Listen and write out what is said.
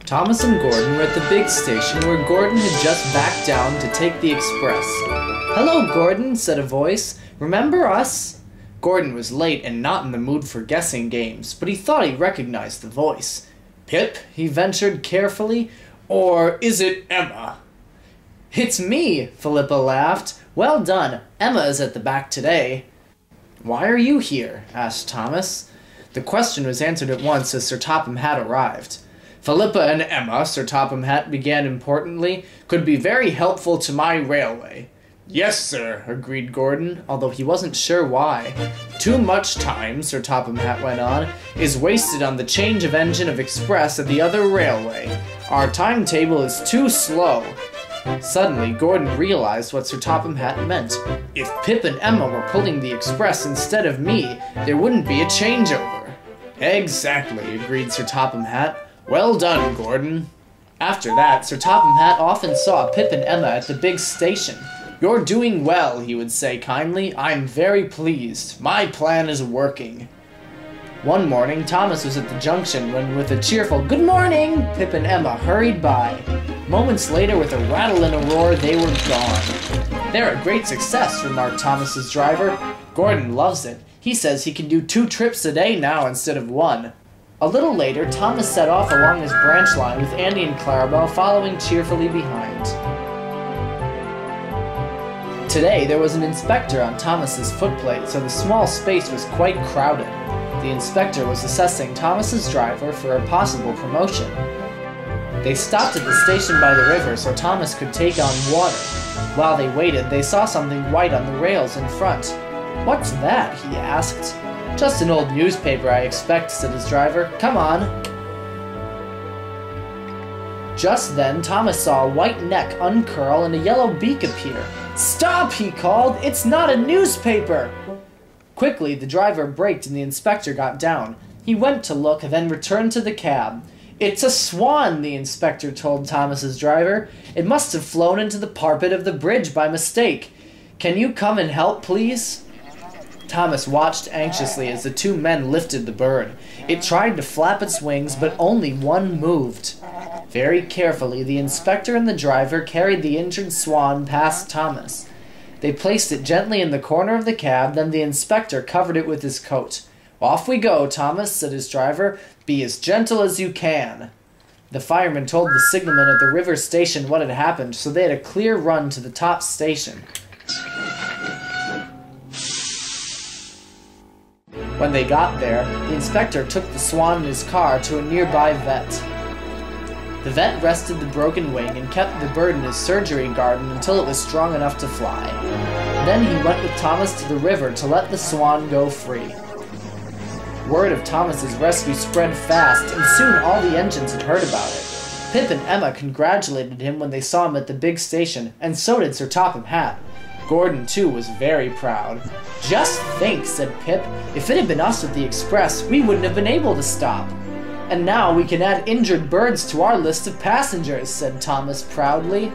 Thomas and Gordon were at the big station where Gordon had just backed down to take the express. "Hello, Gordon," said a voice. "Remember us?" Gordon was late and not in the mood for guessing games, but he thought he recognized the voice. "Pip," he ventured carefully, "or is it Emma?" "It's me," Philippa laughed. "Well done. Emma is at the back today." "Why are you here?" asked Thomas. The question was answered at once as Sir Topham Hatt arrived. "Philippa and Emma," Sir Topham Hatt began importantly, "could be very helpful to my railway." "Yes, sir," agreed Gordon, although he wasn't sure why. "Too much time," Sir Topham Hatt went on, "is wasted on the change of engine of express at the other railway. Our timetable is too slow." Suddenly, Gordon realized what Sir Topham Hatt meant. If Pip and Emma were pulling the express instead of me, there wouldn't be a changeover. "Exactly," agreed Sir Topham Hatt. "Well done, Gordon." After that, Sir Topham Hatt often saw Pip and Emma at the big station. "You're doing well," he would say kindly. "I'm very pleased. My plan is working." One morning, Thomas was at the junction when, with a cheerful "Good morning," Pip and Emma hurried by. Moments later, with a rattle and a roar, they were gone. "They're a great success," remarked Thomas's driver. "Gordon loves it. He says he can do 2 trips a day now instead of 1. A little later, Thomas set off along his branch line with Andy and Clarabelle following cheerfully behind. Today, there was an inspector on Thomas's footplate, so the small space was quite crowded. The inspector was assessing Thomas's driver for a possible promotion. They stopped at the station by the river so Thomas could take on water. While they waited, they saw something white on the rails in front. "What's that?" he asked. "Just an old newspaper, I expect," said his driver. "Come on." Just then, Thomas saw a white neck uncurl and a yellow beak appear. "Stop!" he called. "It's not a newspaper!" Quickly, the driver braked and the inspector got down. He went to look and then returned to the cab. "It's a swan," the inspector told Thomas's driver. "It must have flown into the parapet of the bridge by mistake. Can you come and help, please?" Thomas watched anxiously as the 2 men lifted the bird. It tried to flap its wings, but only one moved. Very carefully, the inspector and the driver carried the injured swan past Thomas. They placed it gently in the corner of the cab, then the inspector covered it with his coat. "Off we go, Thomas," said his driver. "Be as gentle as you can." The fireman told the signalman at the river station what had happened, so they had a clear run to the top station. When they got there, the inspector took the swan in his car to a nearby vet. The vet rested the broken wing and kept the bird in his surgery garden until it was strong enough to fly. Then he went with Thomas to the river to let the swan go free. Word of Thomas's rescue spread fast, and soon all the engines had heard about it. Pip and Emma congratulated him when they saw him at the big station, and so did Sir Topham Hatt. Gordon, too, was very proud. "Just think," said Pip, "if it had been us with the express, we wouldn't have been able to stop." "And now we can add injured birds to our list of passengers," said Thomas proudly.